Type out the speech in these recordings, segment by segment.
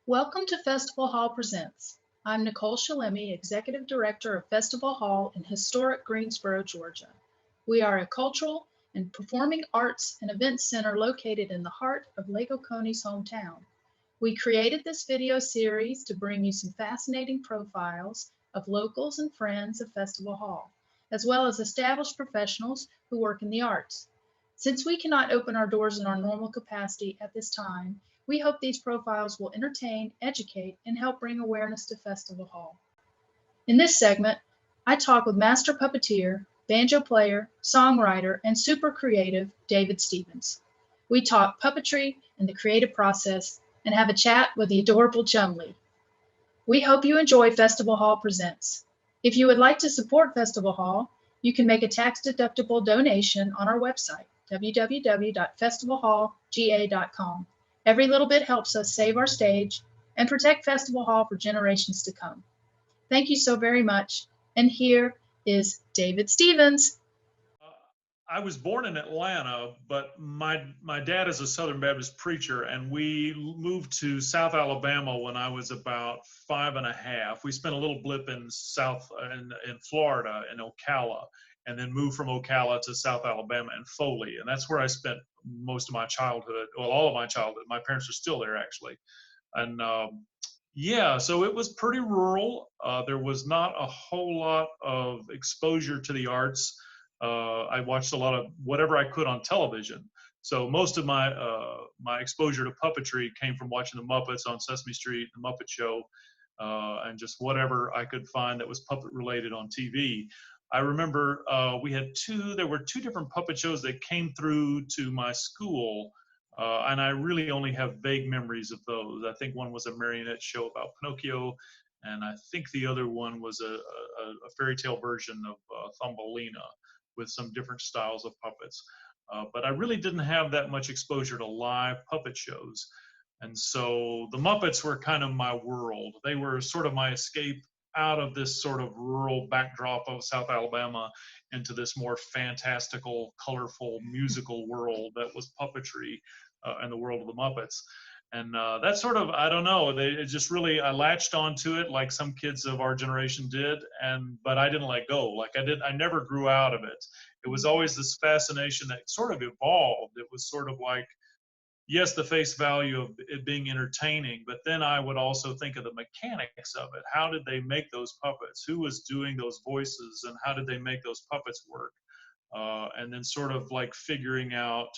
Welcome to Festival Hall Presents. I'm Nicole Chillemi, Executive Director of Festival Hall in historic Greensboro, Georgia. We are a cultural and performing arts and events center located in the heart of Lake Oconee's hometown. We created this video series to bring you some fascinating profiles of locals and friends of Festival Hall, as well as established professionals who work in the arts. Since we cannot open our doors in our normal capacity at this time, we hope these profiles will entertain, educate, and help bring awareness to Festival Hall. In this segment, I talk with master puppeteer, banjo player, songwriter, and super creative David Stevens. We talk puppetry and the creative process and have a chat with the adorable Chumley. We hope you enjoy Festival Hall Presents. If you would like to support Festival Hall, you can make a tax-deductible donation on our website, www.festivalhallga.com. Every little bit helps us save our stage and protect Festival Hall for generations to come. Thank you so very much. And here is David Stevens. I was born in Atlanta, but my dad is a Southern Baptist preacher, and we moved to South Alabama when I was about 5.5. We spent a little blip in Florida, in Ocala, and then moved from Ocala to South Alabama and Foley, and that's where I spent most of my childhood, well, all of my childhood. My parents are still there, actually. And yeah, so it was pretty rural. There was not a whole lot of exposure to the arts. I watched a lot of whatever I could on television. So most of my my exposure to puppetry came from watching the Muppets on Sesame Street, the Muppet Show, and just whatever I could find that was puppet related on TV. I remember there were two different puppet shows that came through to my school, and I really only have vague memories of those. I think one was a marionette show about Pinocchio, and I think the other one was a fairy tale version of Thumbelina with some different styles of puppets. But I really didn't have that much exposure to live puppet shows. And so the Muppets were kind of my world. They were sort of my escape out of this sort of rural backdrop of South Alabama into this more fantastical, colorful, musical world that was puppetry and the world of the Muppets. And that sort of, I don't know, it just really, I latched onto it like some kids of our generation did, but I didn't let go. I never grew out of it. It was always this fascination that sort of evolved. It was sort of like, yes, the face value of it being entertaining, but then I would also think of the mechanics of it. How did they make those puppets? Who was doing those voices, and how did they make those puppets work? And then sort of like figuring out,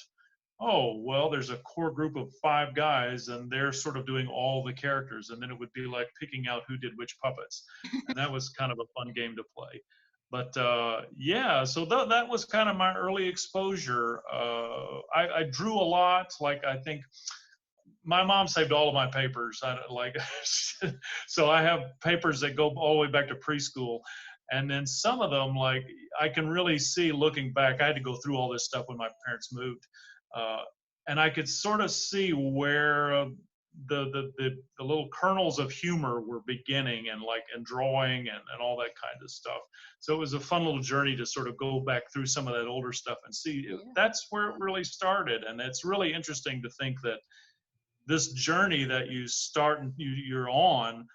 oh, well, there's a core group of 5 guys and they're sort of doing all the characters. And then it would be like picking out who did which puppets. And that was kind of a fun game to play. But yeah, so that was kind of my early exposure. I drew a lot. Like, I think my mom saved all of my papers. So I have papers that go all the way back to preschool. And then some of them, like, I can really see looking back, I had to go through all this stuff when my parents moved. And I could sort of see where the little kernels of humor were beginning, and drawing and all that kind of stuff. So it was a fun little journey to sort of go back through some of that older stuff and see that's where it really started. And it's really interesting to think that this journey that you start and you're on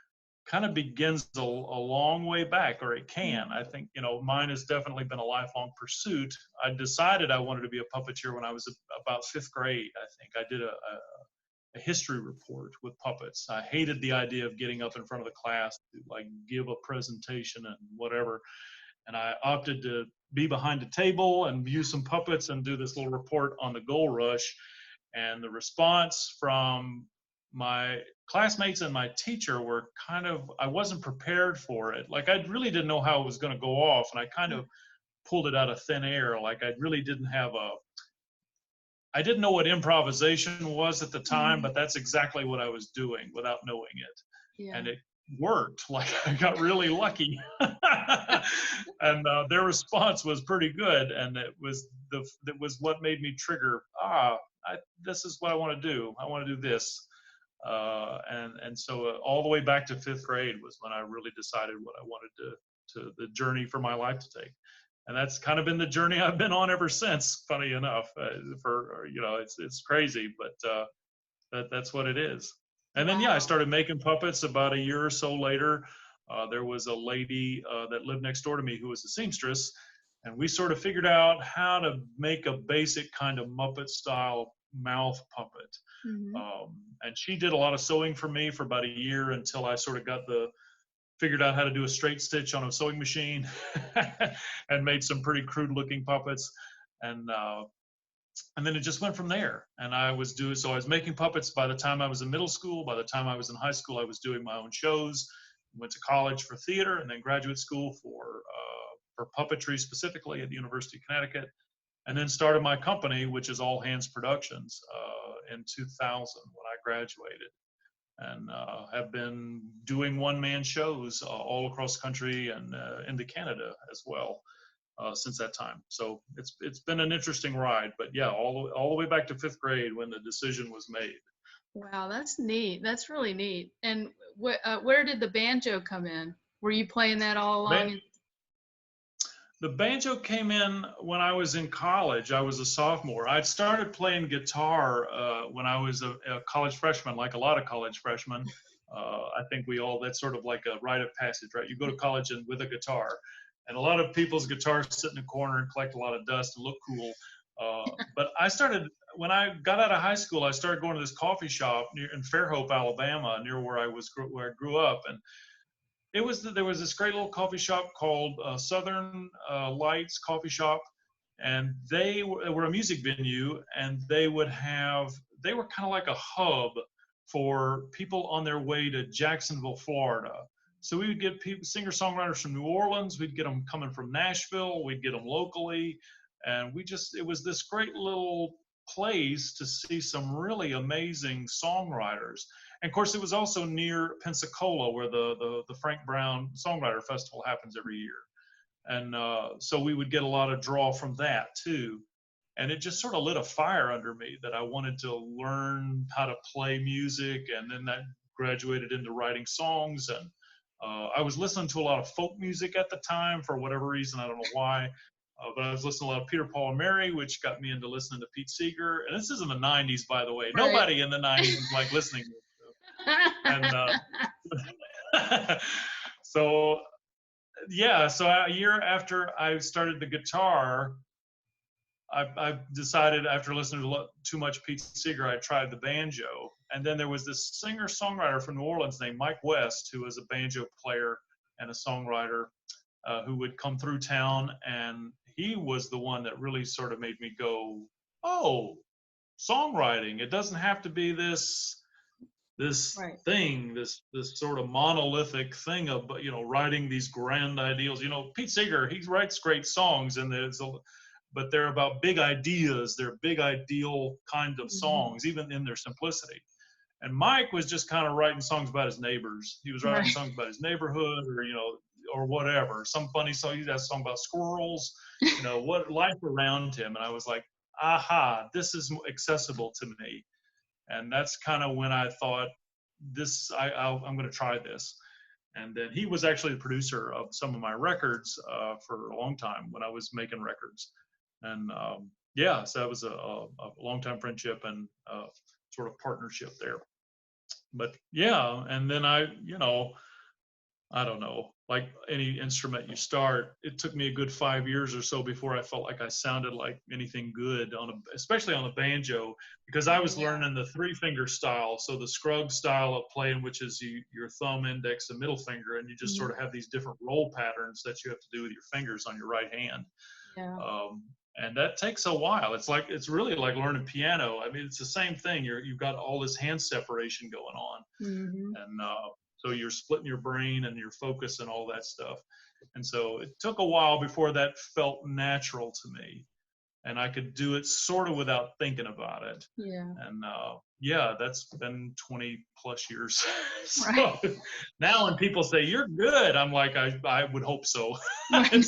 kind of begins a long way back, or it can. I think, mine has definitely been a lifelong pursuit. I decided I wanted to be a puppeteer when I was about 5th grade. I think I did a history report with puppets. I hated the idea of getting up in front of the class to give a presentation and whatever. And I opted to be behind a table and use some puppets and do this little report on the gold rush. And the response from my classmates and my teacher were I wasn't prepared for it. I really didn't know how it was going to go off, and I kind of pulled it out of thin air. I really didn't I didn't know what improvisation was at the time, but that's exactly what I was doing without knowing it. Yeah. And it worked. I got really lucky. And their response was pretty good, and it was what made me trigger, this is what I want to do. I want to do this. And so all the way back to 5th grade was when I really decided what I wanted to the journey for my life to take. And that's kind of been the journey I've been on ever since, funny enough. It's crazy, but that's what it is. And then, yeah, I started making puppets about a year or so later. There was a lady that lived next door to me who was a seamstress, and we sort of figured out how to make a basic kind of Muppet style mouth puppet. Mm-hmm. And she did a lot of sewing for me for about a year until I sort of figured out how to do a straight stitch on a sewing machine and made some pretty crude looking puppets. And then it just went from there. And I was making puppets by the time I was in middle school. By the time I was in high school, I was doing my own shows. Went to college for theater, and then graduate school for puppetry, specifically at the University of Connecticut. And then started my company, which is All Hands Productions, in 2000 when I graduated. And have been doing one-man shows all across the country and into Canada as well. Since that time. So it's been an interesting ride, but yeah, all the way back to 5th grade when the decision was made. Wow, that's neat. That's really neat. And where did the banjo come in? Were you playing that all along? The banjo came in when I was in college. I was a sophomore. I'd started playing guitar when I was a college freshman, like a lot of college freshmen. I think that's sort of like a rite of passage, right? You go to college with a guitar. And a lot of people's guitars sit in a corner and collect a lot of dust and look cool. But when I got out of high school, I started going to this coffee shop in Fairhope, Alabama, near where I grew up. And there was this great little coffee shop called Southern Lights Coffee Shop. And they were a music venue, and they were kind of like a hub for people on their way to Jacksonville, Florida. So we would get singer-songwriters from New Orleans. We'd get them coming from Nashville. We'd get them locally. And it was this great little place to see some really amazing songwriters. And of course, it was also near Pensacola, where the Frank Brown Songwriter Festival happens every year. And so we would get a lot of draw from that too. And it just sort of lit a fire under me that I wanted to learn how to play music. And then that graduated into writing songs. And I was listening to a lot of folk music at the time for whatever reason. I don't know why. But I was listening to a lot of Peter, Paul, and Mary, which got me into listening to Pete Seeger. And this is in the 90s, by the way. Right. Nobody in the 90s was like listening to this stuff. And so a year after I started the guitar, I decided, after listening to too much Pete Seeger, I tried the banjo. And then there was this singer-songwriter from New Orleans named Mike West, who was a banjo player and a songwriter who would come through town. And he was the one that really sort of made me go, oh, songwriting. It doesn't have to be this right. thing, this sort of monolithic thing of, writing these grand ideals. Pete Seeger, he writes great songs, and but they're about big ideas. They're big ideal kind of songs, even in their simplicity. And Mike was just kind of writing songs about his neighbors. He was writing songs about his neighborhood, or whatever. Some funny song. He had a song about squirrels, what life around him. And I was like, aha, this is accessible to me. And that's kind of when I thought, I'm going to try this. And then he was actually the producer of some of my records for a long time when I was making records. And so that was a long-time friendship and sort of partnership there. But yeah, and then I don't know, like any instrument you start, it took me a good 5 years or so before I felt like I sounded like anything good especially on the banjo, because I was learning the 3-finger style. So the Scruggs style of playing, which is your thumb, index, and middle finger, and you just sort of have these different roll patterns that you have to do with your fingers on your right hand. Yeah. And that takes a while. It's really like learning piano. I mean, it's the same thing. You've got all this hand separation going on, and so you're splitting your brain and your focus and all that stuff. And so it took a while before that felt natural to me, and I could do it sort of without thinking about it. Yeah. And that's been 20 plus years. So right. Now when people say you're good, I'm like, I would hope so. I've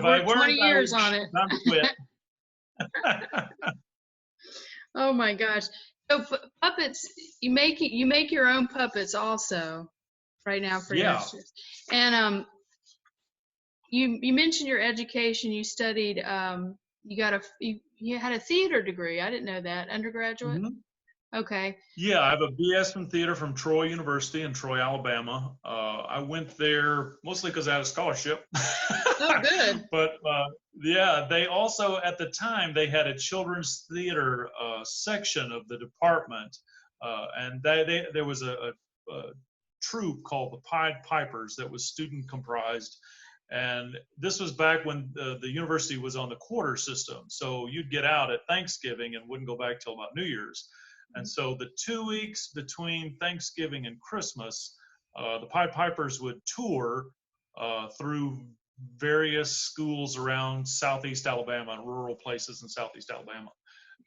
worked 20 years on it. I'm quit. Oh my gosh. So puppets, you make your own puppets also right now for youngsters. And you mentioned your education. You studied you had a theater degree. I didn't know that. Undergraduate? Okay. Yeah, I have a BS in theater from Troy University in Troy, Alabama. I went there mostly because I had a scholarship. Oh, good. But yeah, they also, at the time, they had a children's theater section of the department. And there was a troupe called the Pied Pipers that was student comprised. And this was back when the university was on the quarter system. So you'd get out at Thanksgiving and wouldn't go back till about New Year's. And so the 2 weeks between Thanksgiving and Christmas, the Pied Pipers would tour through various schools around Southeast Alabama and rural places in Southeast Alabama.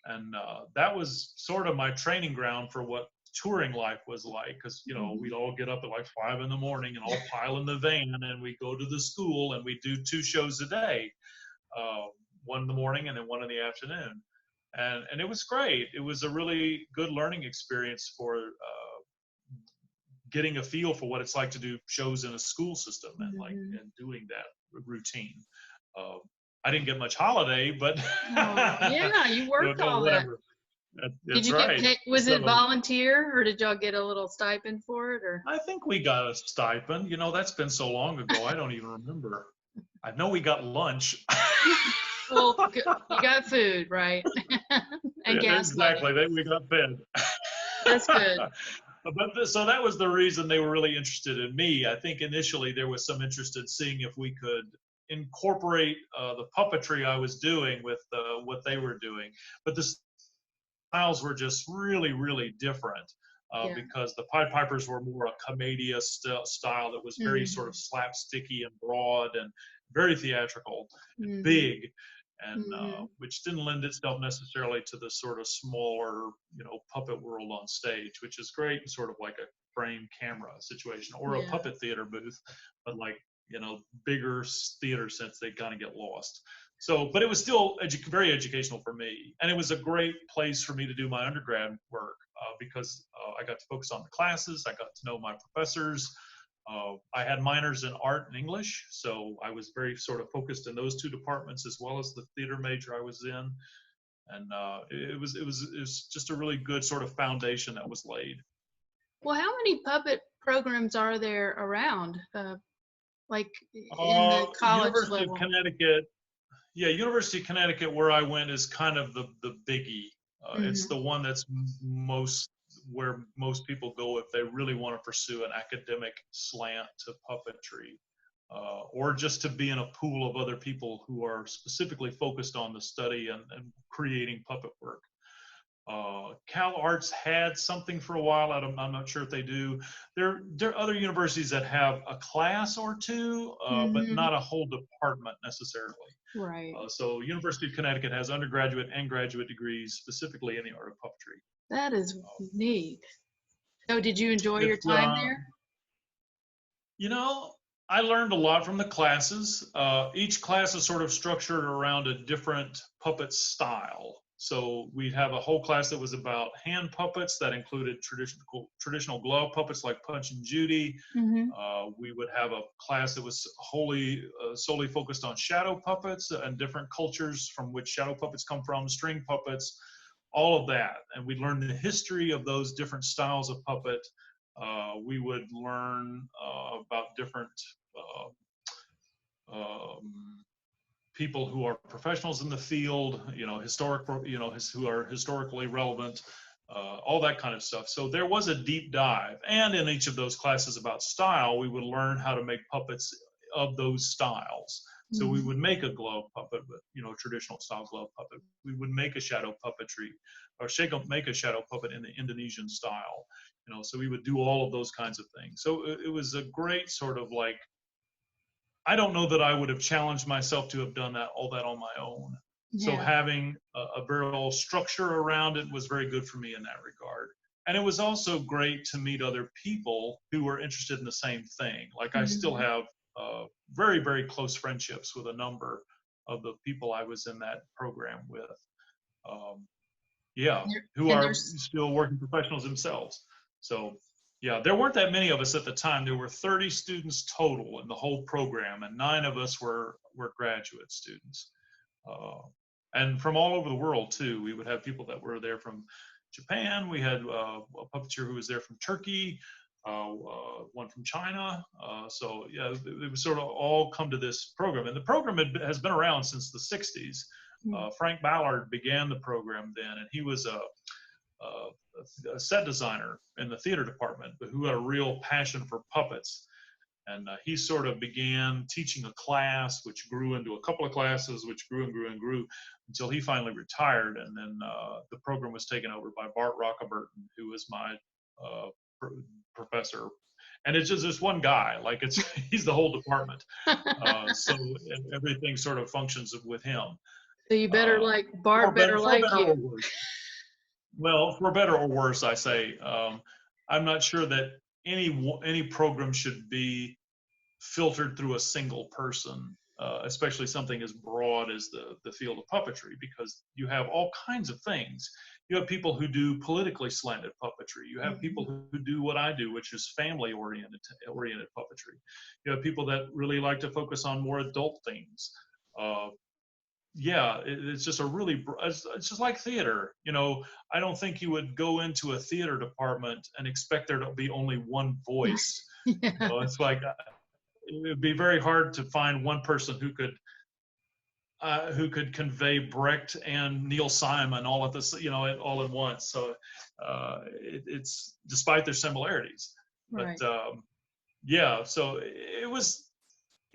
And that was sort of my training ground for what touring life was like, because we'd all get up at like 5 in the morning and all pile in the van, and we go to the school and we do 2 shows a day, one in the morning and then one in the afternoon. And it was great. It was a really good learning experience for getting a feel for what it's like to do shows in a school system and and doing that routine. I didn't get much holiday, but yeah, you worked all that. whatever. Did That's you get right. paid? Was So it volunteer, or did y'all get a little stipend for it? Or I think we got a stipend. That's been so long ago. I don't even remember. I know we got lunch. well, you got food, right? And gas exactly. money. We got fed. That's good. But so that was the reason they were really interested in me. I think initially there was some interest in seeing if we could incorporate the puppetry I was doing with what they were doing. But the styles were just really, really different because the Pied Pipers were more a commedia style that was very sort of slapsticky and broad and very theatrical and big. And which didn't lend itself necessarily to the sort of smaller, puppet world on stage, which is great in sort of like a frame camera situation or a puppet theater booth, but like, bigger theater sense, they kind of get lost. So, but it was still very educational for me. And it was a great place for me to do my undergrad work because I got to focus on the classes. I got to know my professors. I had minors in art and English, so I was very sort of focused in those 2 departments as well as the theater major I was in, and it was just a really good sort of foundation that was laid. Well, how many puppet programs are there around, like in the college University level? of Connecticut. Yeah, University of Connecticut, where I went, is kind of the biggie. It's the one that's where most people go if they really want to pursue an academic slant to puppetry, or just to be in a pool of other people who are specifically focused on the study and creating puppet work. Cal Arts had something for a while. I'm not sure if they do. There are other universities that have a class or 2, but not a whole department necessarily. Right. So University of Connecticut has undergraduate and graduate degrees specifically in the art of puppetry. That is neat. So did you enjoy your time there? I learned a lot from the classes. Each class is sort of structured around a different puppet style. So we'd have a whole class that was about hand puppets that included traditional glove puppets like Punch and Judy. We would have a class that was solely focused on shadow puppets and different cultures from which shadow puppets come from, string puppets, all of that. And we'd learn the history of those different styles of puppet. We would learn about different people who are professionals in the field, who are historically relevant, all that kind of stuff. So there was a deep dive. And in each of those classes about style, we would learn how to make puppets of those styles. So we would make a glove puppet, but traditional style glove puppet. We would make a shadow puppetry, or make a shadow puppet in the Indonesian style. So we would do all of those kinds of things. So it was a great sort of like, I don't know that I would have challenged myself to have done all that on my own. Yeah. So having a very structure around it was very good for me in that regard. And it was also great to meet other people who were interested in the same thing. Like I still have very, very close friendships with a number of the people I was in that program with. Who are still working professionals themselves. So yeah, there weren't that many of us at the time. There were 30 students total in the whole program, and 9 of us were graduate students. And from all over the world, too. We would have people that were there from Japan. We had a puppeteer who was there from Turkey, one from China. So yeah, it was sort of all come to this program, and the program has been around since the 60s. Frank Ballard began the program then, and he was a set designer in the theater department, but who had a real passion for puppets. And he sort of began teaching a class, which grew into a couple of classes, which grew and grew and grew until he finally retired. And then the program was taken over by Bart Rockaburton, who was my professor. And it's just this one guy, like he's the whole department. So everything sort of functions with him. So you better like Bart, better like you. Well, for better or worse, I say. I'm not sure that any program should be filtered through a single person, especially something as broad as the field of puppetry, because you have all kinds of things. You have people who do politically slanted puppetry. You have people who do what I do, which is family-oriented puppetry. You have people that really like to focus on more adult themes. Yeah, it's just it's just like theater. I don't think you would go into a theater department and expect there to be only one voice. Yeah. It's like it would be very hard to find one person who could convey Brecht and Neil Simon all at this, all at once. So it's despite their similarities. Right. But yeah, so it was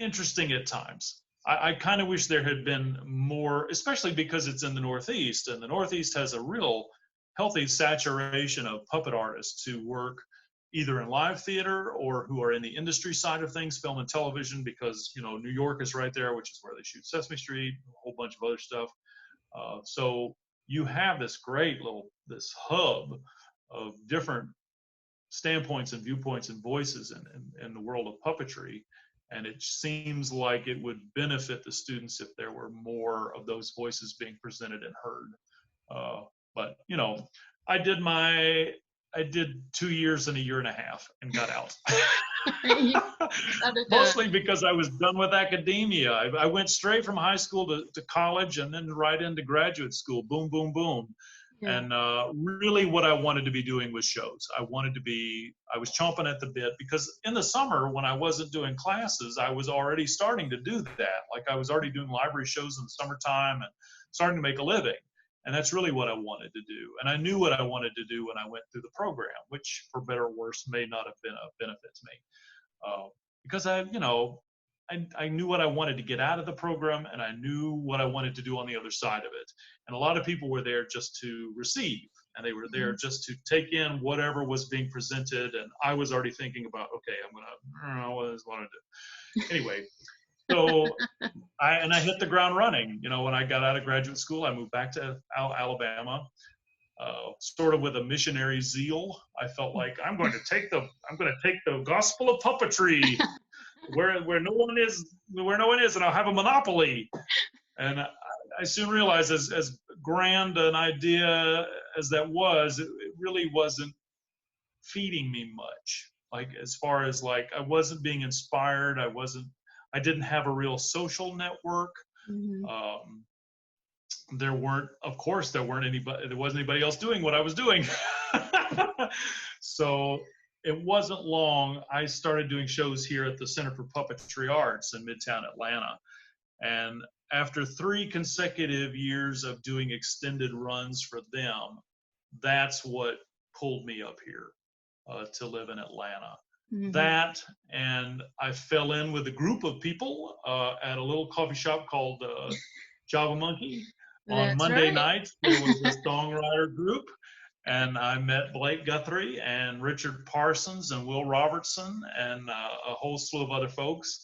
interesting at times. I kind of wish there had been more, especially because it's in the Northeast, and the Northeast has a real healthy saturation of puppet artists who work either in live theater or who are in the industry side of things, film and television, because New York is right there, which is where they shoot Sesame Street, a whole bunch of other stuff. So you have this this hub of different standpoints and viewpoints and voices in the world of puppetry. And it seems like it would benefit the students if there were more of those voices being presented and heard. But I did 2 years and a year and a half and got out. Mostly because I was done with academia. I went straight from high school to college and then right into graduate school. Boom, boom, boom. Yeah. And really what I wanted to be doing was shows. I was chomping at the bit, because in the summer when I wasn't doing classes, I was already starting to do that. Like I was already doing library shows in the summertime and starting to make a living. And that's really what I wanted to do. And I knew what I wanted to do when I went through the program, which for better or worse may not have been a benefit to me. Because I knew what I wanted to get out of the program, and I knew what I wanted to do on the other side of it. And a lot of people were there just to receive, and they were there just to take in whatever was being presented. And I was already thinking about, okay, I don't know what I want to do. Anyway, so I hit the ground running. When I got out of graduate school, I moved back to Alabama, sort of with a missionary zeal. I felt like I'm going to take the gospel of puppetry where no one is, and I'll have a monopoly. And I soon realized, as grand an idea as that was, it really wasn't feeding me much. Like, as far as like, I wasn't being inspired. I didn't have a real social network. There wasn't anybody else doing what I was doing. So it wasn't long, I started doing shows here at the Center for Puppetry Arts in Midtown Atlanta. And after 3 consecutive years of doing extended runs for them, that's what pulled me up here to live in Atlanta. That, and I fell in with a group of people at a little coffee shop called Java Monkey. On Monday nights, there was a songwriter group, and I met Blake Guthrie and Richard Parsons and Will Robertson and a whole slew of other folks.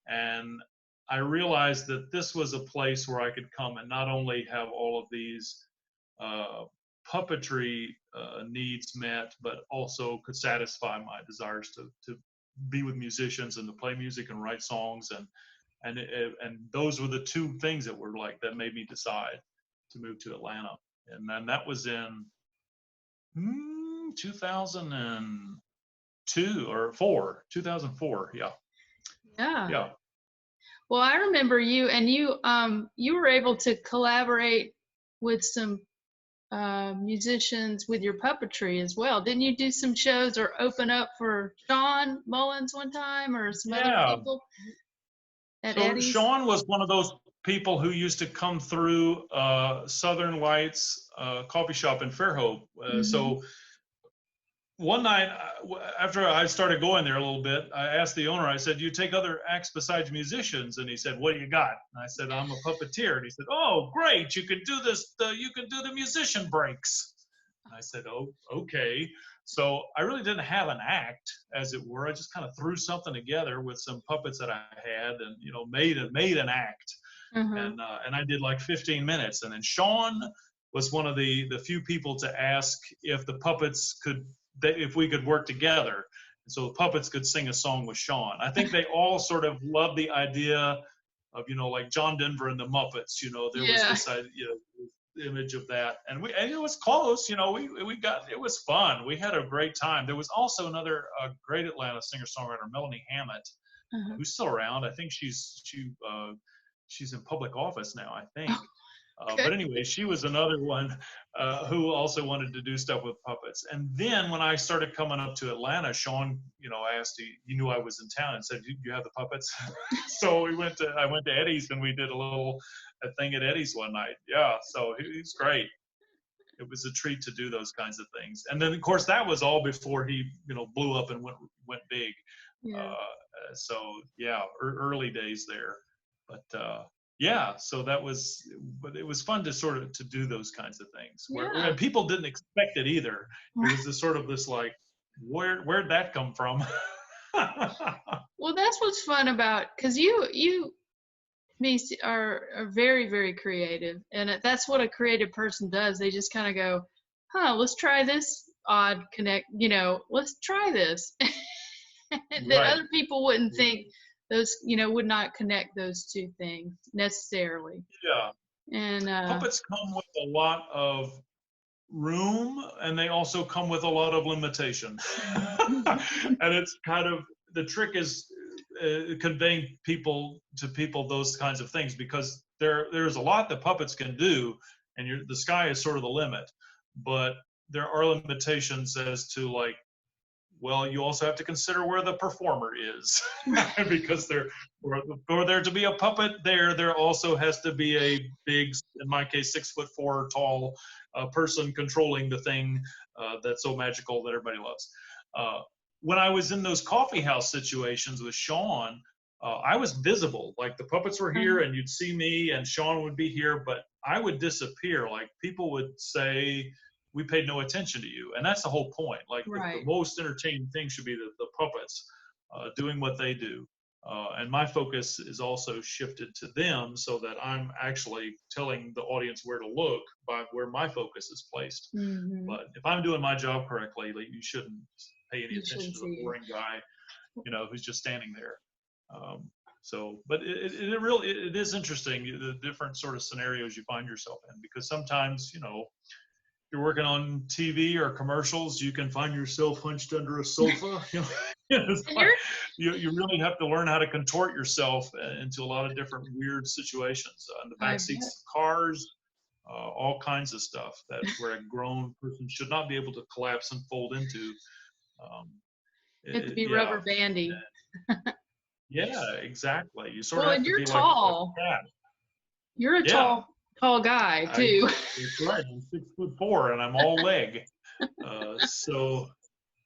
And I realized that this was a place where I could come and not only have all of these puppetry needs met, but also could satisfy my desires to be with musicians and to play music and write songs. And those were the 2 things that made me decide to move to Atlanta. And then that was in 2002 or 2004. Yeah. Well, I remember you, and you were able to collaborate with some musicians with your puppetry as well. Didn't you do some shows or open up for Sean Mullins one time or some other Yeah. people at So Eddie's? Sean was one of those people who used to come through Southern Lights coffee shop in Fairhope. So one night after I started going there a little bit, I asked the owner, I said, "Do you take other acts besides musicians?" And he said, "What do you got?" And I said, "I'm a puppeteer." And he said, "Oh, great. You can do this. You can do the musician breaks." And I said, "Oh, okay." So I really didn't have an act, as it were. I just kind of threw something together with some puppets that I had, and made an act. And I did like 15 minutes. And then Sean was one of the few people to ask if the puppets if we could work together. And so the puppets could sing a song with Sean. I think they all sort of loved the idea of, like John Denver and the Muppets, there was this image of that. And it was close, we got, it was fun. We had a great time. There was also another great Atlanta singer-songwriter, Melanie Hammett, who's still around. I think she's in public office now, I think. But anyway, she was another one who also wanted to do stuff with puppets. And then when I started coming up to Atlanta, Sean, asked, he knew I was in town and said, "Do you have the puppets?" So I went to Eddie's and we did a thing at Eddie's one night. Yeah, so he's great. It was a treat to do those kinds of things. And then of course that was all before he, blew up and went big. Yeah. So yeah, early days there. But yeah, so but it was fun to sort of to do those kinds of things. And people didn't expect it either. It was this like, where'd that come from? Well, that's what's fun about, because you are very, very creative, and that's what a creative person does. They just kind of go, let's try this odd connect, let's try this. That other people wouldn't think those, would not connect those two things necessarily. Yeah. And puppets come with a lot of room, and they also come with a lot of limitation. And it's kind of, the trick is conveying to people those kinds of things, because there's a lot that puppets can do, and the sky is sort of the limit. But there are limitations as to, like, well, you also have to consider where the performer is, because for there to be a puppet there also has to be a big, in my case, 6'4" tall person controlling the thing that's so magical that everybody loves. When I was in those coffee house situations with Sean, I was visible. Like, the puppets were here and you'd see me and Sean would be here, but I would disappear. Like, people would say, "We paid no attention to you." And that's the whole point. Like, the most entertaining thing should be the puppets doing what they do. And my focus is also shifted to them, so that I'm actually telling the audience where to look by where my focus is placed. But if I'm doing my job correctly, like, you shouldn't pay any attention to the boring guy, who's just standing there. But it is interesting, the different sort of scenarios you find yourself in, because sometimes, you're working on TV or commercials, you can find yourself hunched under a sofa. You really have to learn how to contort yourself into a lot of different weird situations, in the back seats of cars, all kinds of stuff where a grown person should not be able to collapse and fold into. You have to be rubber bandy. Yeah, exactly. You sort of well, have and to you're be tall. like a cat. You're a tall guy too. That's right. I'm 6'4" and I'm all leg. So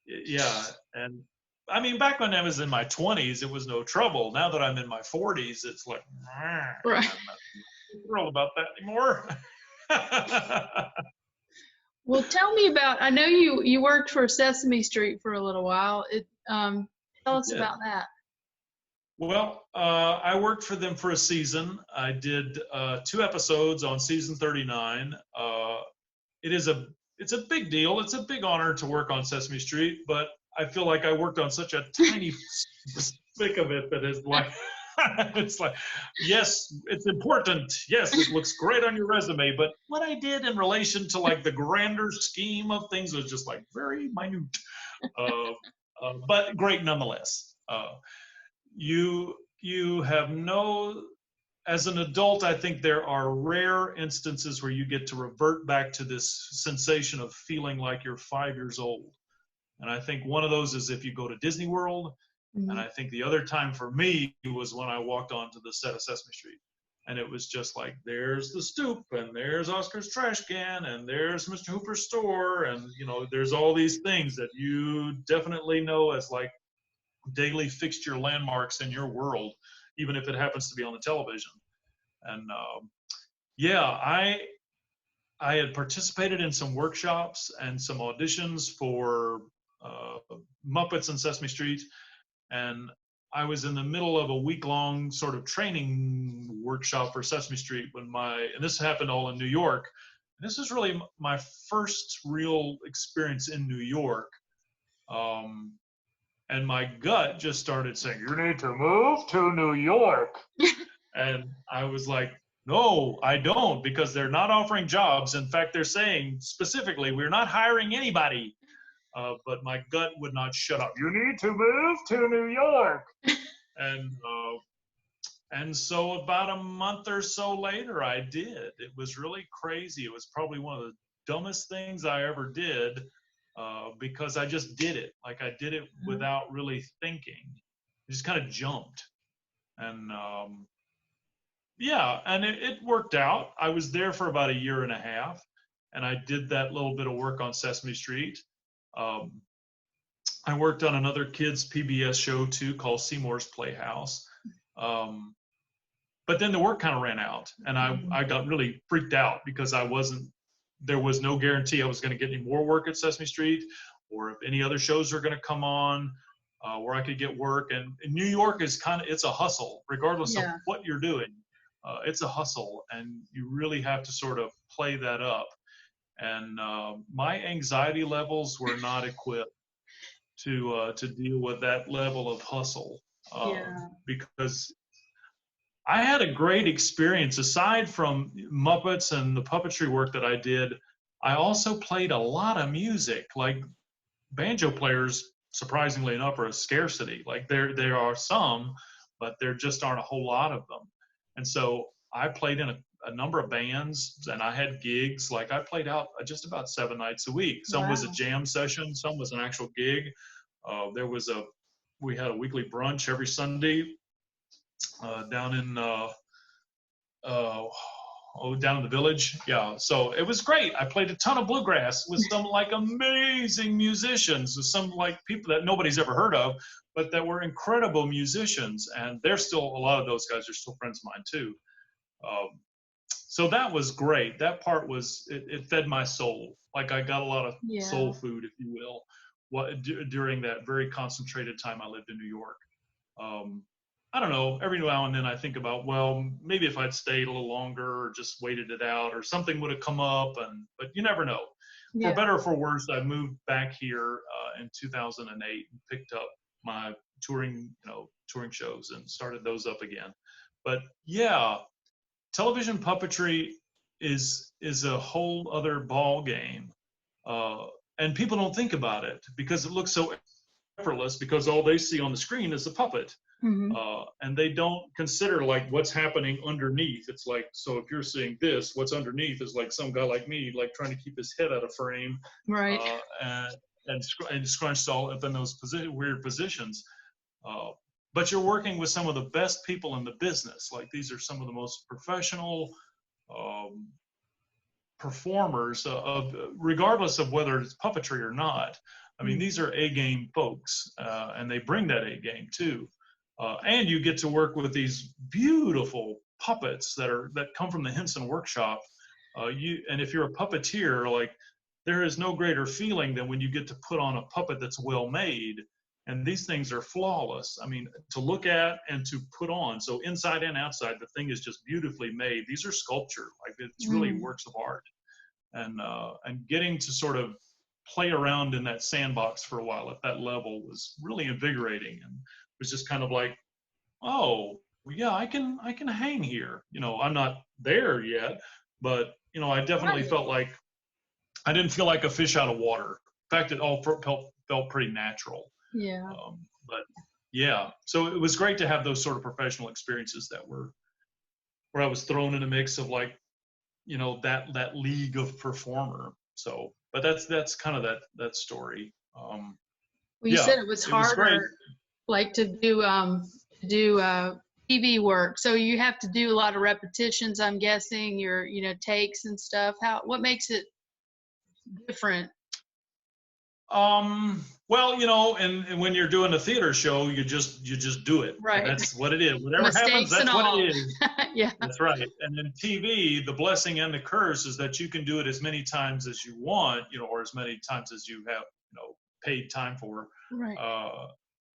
yeah, and I mean, back when I was in my 20s, it was no trouble. Now that I'm in my 40s, it's like, I'm not thrilled about that anymore. Well, tell me about, I know you worked for Sesame Street for a little while. Tell us about that. Well, I worked for them for a season. I did 2 episodes on season 39. It's a big deal. It's a big honor to work on Sesame Street, but I feel like I worked on such a tiny speck of it that is like, it's like, yes, it's important. Yes, it looks great on your resume, but what I did in relation to, like, the grander scheme of things was just, like, very minute, but great nonetheless. You have no as an adult, I think there are rare instances where you get to revert back to this sensation of feeling like you're 5 years old. And I think one of those is if you go to Disney World. And I think the other time for me was when I walked onto the set of Sesame Street. And it was just like, there's the stoop, and there's Oscar's trash can, and there's Mr. Hooper's store. And, you know, there's all these things that you definitely know as like daily fixture landmarks in your world, even if it happens to be on the television. And yeah, I had participated in some workshops and some auditions for Muppets and Sesame Street. And I was in the middle of a week-long sort of training workshop for Sesame Street when and this happened all in New York. This is really my first real experience in New York. And my gut just started saying, you need to move to New York. And I was like, no, I don't, because they're not offering jobs. In fact, they're saying specifically, we're not hiring anybody. But my gut would not shut up. You need to move to New York. And so about a month or so later, I did. It was really crazy. It was probably one of the dumbest things I ever did because I just did it. Like I did it without really thinking. I just kind of jumped. And yeah, and it worked out. I was there for about a year and a half, and I did that little bit of work on Sesame Street. I worked on another kids PBS show too called Seymour's Playhouse. But then the work kind of ran out, and I got really freaked out because there was no guarantee I was going to get any more work at Sesame Street, or if any other shows were going to come on where I could get work. And New York is it's a hustle, regardless of what you're doing. It's a hustle, and you really have to sort of play that up. And my anxiety levels were not equipped to deal with that level of hustle because I had a great experience. Aside from Muppets and the puppetry work that I did, I also played a lot of music. Like banjo players, surprisingly enough, are a scarcity. Like there are some, but there just aren't a whole lot of them. And so I played in a number of bands, and I had gigs. Like I played out just about 7 nights a week. Some was a jam session, some was an actual gig. We had a weekly brunch every Sunday down in down in the village. Yeah, so it was great. I played a ton of bluegrass with some like amazing musicians, with some like people that nobody's ever heard of, but that were incredible musicians. And they're still, a lot of those guys are still friends of mine too. So that was great. That part was, it fed my soul. Like I got a lot of soul food, if you will, during that very concentrated time I lived in New York. I don't know, every now and then I think about, well, maybe if I'd stayed a little longer or just waited it out, or something would have come up, but you never know. For better or for worse, I moved back here in 2008 and picked up my touring shows and started those up again. But yeah, television puppetry is a whole other ball game. And people don't think about it because it looks so effortless, because all they see on the screen is the puppet. And they don't consider like what's happening underneath. It's like, so if you're seeing this, what's underneath is like some guy like me, like trying to keep his head out of frame, right? And scrunched all up in those weird positions. But you're working with some of the best people in the business. Like these are some of the most professional performers, regardless of whether it's puppetry or not. I mean, these are A-game folks, and they bring that A-game too. And you get to work with these beautiful puppets that come from the Henson workshop. And if you're a puppeteer, like there is no greater feeling than when you get to put on a puppet that's well made. And these things are flawless. I mean, to look at and to put on. So inside and outside, the thing is just beautifully made. These are sculpture. Like it's really works of art. And getting to sort of play around in that sandbox for a while at that level was really invigorating. And was just kind of like, oh yeah, I can hang here. You know, I'm not there yet, but you know, I definitely felt like I didn't feel like a fish out of water. In fact, it all felt pretty natural. Yeah. But yeah, so it was great to have those sort of professional experiences that were where I was thrown in a mix of like, that league of performer. So, but that's kind of that story. Well, you Yeah, said it was it was great. harder, like to do TV work. So you have to do a lot of repetitions, I'm guessing, your, takes and stuff. What makes it different? Well, and when you're doing a theater show, you just do it. And Right. that's what it is. Whatever happens, Mistakes and that's what it all. is. Yeah. That's right. And in TV, the blessing and the curse is that you can do it as many times as you want, or as many times as you have, paid time for, Right.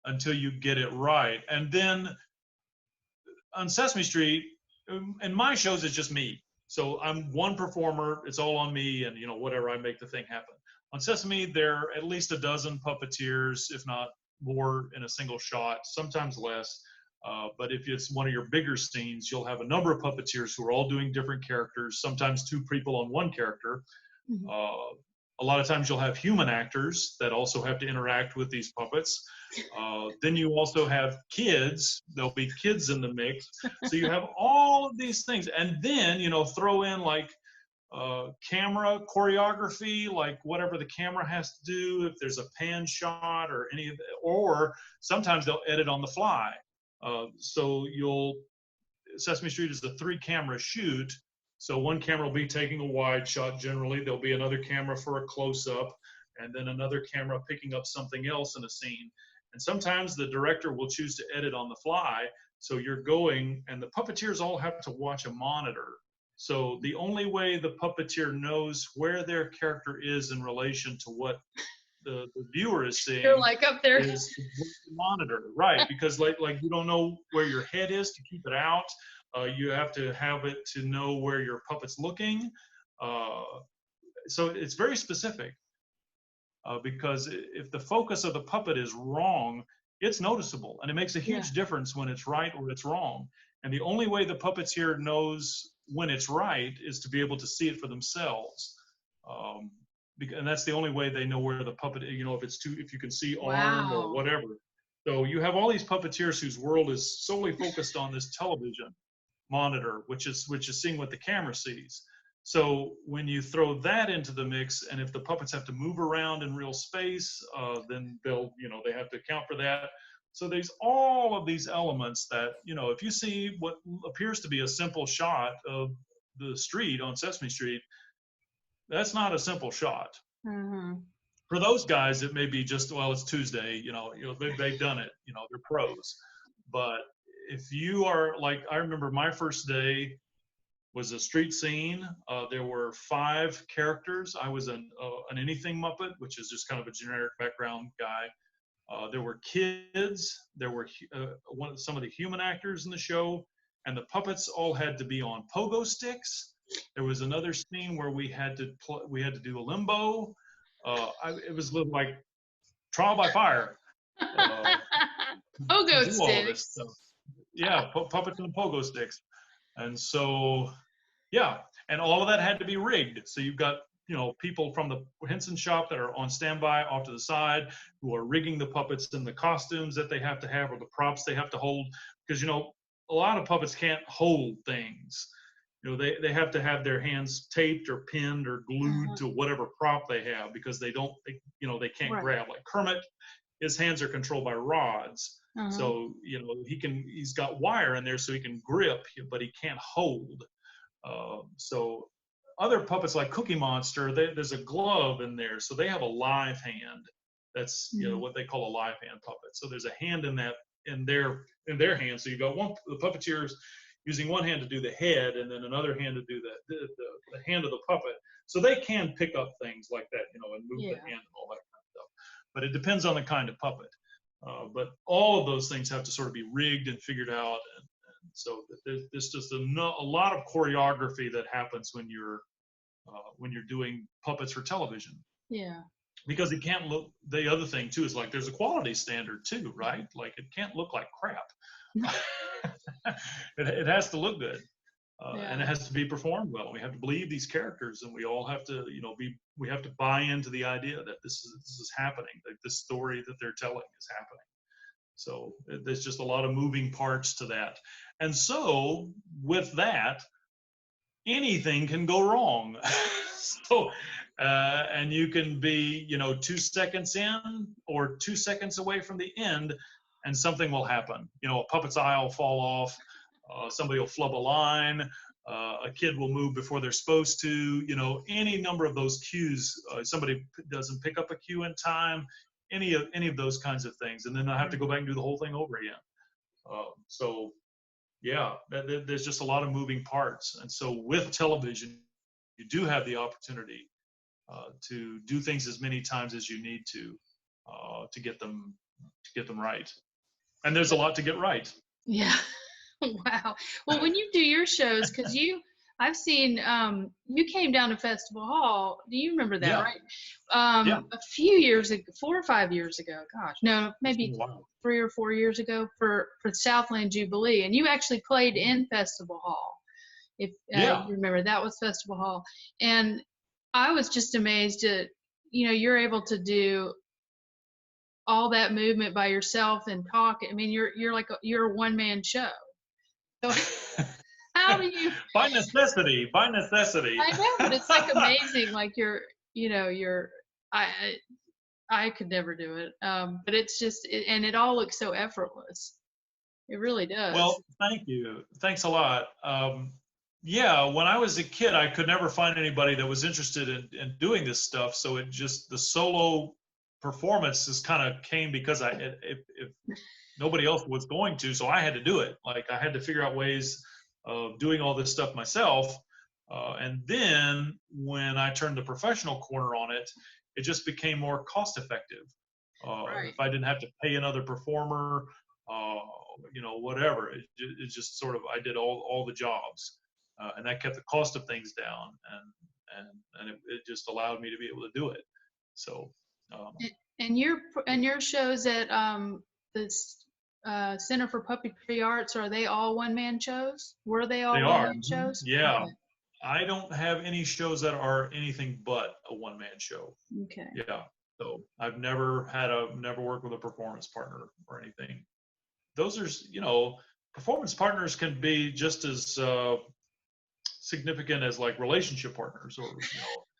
until you get it right. And then on Sesame Street, in my shows, it's just me. So I'm one performer. It's all on me, and whatever, I make the thing happen. On Sesame, there are at least a dozen puppeteers, if not more, in a single shot. Sometimes less. But if it's one of your bigger scenes, you'll have a number of puppeteers who are all doing different characters. Sometimes two people on one character. Mhm. A lot of times you'll have human actors that also have to interact with these puppets. Then you also have kids. There'll be kids in the mix. So you have all of these things. And then, throw in like camera choreography, like whatever the camera has to do, if there's a pan shot or any of that, or sometimes they'll edit on the fly. So Sesame Street is a 3-camera shoot. So one camera will be taking a wide shot generally. There'll be another camera for a close-up, and then another camera picking up something else in a scene. And sometimes the director will choose to edit on the fly. So you're going, and the puppeteers all have to watch a monitor. So the only way the puppeteer knows where their character is in relation to what the viewer is seeing, You're like up there. is the monitor, right? Because like you don't know where your head is to keep it out. You have to have it to know where your puppet's looking. So it's very specific, because if the focus of the puppet is wrong, it's noticeable, and it makes a huge difference when it's right or it's wrong. And the only way the puppeteer knows when it's right is to be able to see it for themselves. And that's the only way they know where the puppet, if you can see arm or whatever. So you have all these puppeteers whose world is solely focused on this television monitor, which is seeing what the camera sees. So when you throw that into the mix, and if the puppets have to move around in real space, then they have to account for that. So there's all of these elements that, if you see what appears to be a simple shot of the street on Sesame Street, that's not a simple shot. Mm-hmm. For those guys, it may be just, well, it's Tuesday, they've done it, they're pros. But if you are like, I remember my first day was a street scene. There were 5 characters. I was an anything Muppet, which is just kind of a generic background guy. There were kids. There were some of the human actors in the show, and the puppets all had to be on pogo sticks. There was another scene where we had to do a limbo. It was like trial by fire. Pogo do sticks. All of this stuff. Yeah, puppets and pogo sticks. And so, yeah, and all of that had to be rigged. So you've got, people from the Henson shop that are on standby off to the side who are rigging the puppets and the costumes that they have to have, or the props they have to hold. Because, a lot of puppets can't hold things. They have to have their hands taped or pinned or glued to whatever prop they have, because they can't grab. Like Kermit, his hands are controlled by rods. So, he's got wire in there so he can grip, but he can't hold. So other puppets like Cookie Monster, there's a glove in there. So they have a live hand. That's, what they call a live hand puppet. So there's a hand in their hand. So you got the puppeteers using one hand to do the head, and then another hand to do the hand of the puppet. So they can pick up things like that, and move the hand and all that kind of stuff. But it depends on the kind of puppet. But all of those things have to sort of be rigged and figured out. And so there's just a lot of choreography that happens when you're doing puppets for television. Yeah. Because it can't look. The other thing too is like there's a quality standard too, right? Like it can't look like crap. It has to look good, and it has to be performed well. We have to believe these characters, and we all have to, we have to buy into the idea that this is happening. That this story that they're telling is happening. So there's just a lot of moving parts to that. And so with that, anything can go wrong. So, and you can be, 2 seconds in or 2 seconds away from the end, and something will happen. A puppet's eye will fall off, somebody will flub a line, a kid will move before they're supposed to, any number of those cues. Somebody doesn't pick up a cue in time, any of those kinds of things, and then I have to go back and do the whole thing over again. So yeah, there's just a lot of moving parts. And so with television, you do have the opportunity to do things as many times as you need to get them right. And there's a lot to get right. Yeah. Wow. Well, when you do your shows, because I've seen you came down to Festival Hall. Do you remember that, Yeah. right? Yeah. A few years ago, 4 or 5 years ago. Gosh, no, maybe Wow. 3 or 4 years ago for Southland Jubilee, and you actually played in Festival Hall. If Yeah. you remember, that was Festival Hall, and I was just amazed at you're able to do all that movement by yourself and talk. I mean, you're a one-man show. So how do you? By necessity. I know, but it's like amazing. Like I could never do it. But it's just, and it all looks so effortless. It really does. Well, thank you. Thanks a lot. Yeah, when I was a kid, I could never find anybody that was interested in doing this stuff. So the solo performances kind of came because if nobody else was going to, so I had to do it. Like I had to figure out ways of doing all this stuff myself. And then when I turned the professional corner on it, it just became more cost effective. Right. If I didn't have to pay another performer, whatever, it just sort of, I did all the jobs, and that kept the cost of things down, and it just allowed me to be able to do it. So. And your shows at this Center for Puppetry Arts, are they all one-man shows? Were they all one-man shows? Yeah. Okay. I don't have any shows that are anything but a one-man show. Okay. Yeah. So I've never worked with a performance partner or anything. Those are, performance partners can be just as significant as like relationship partners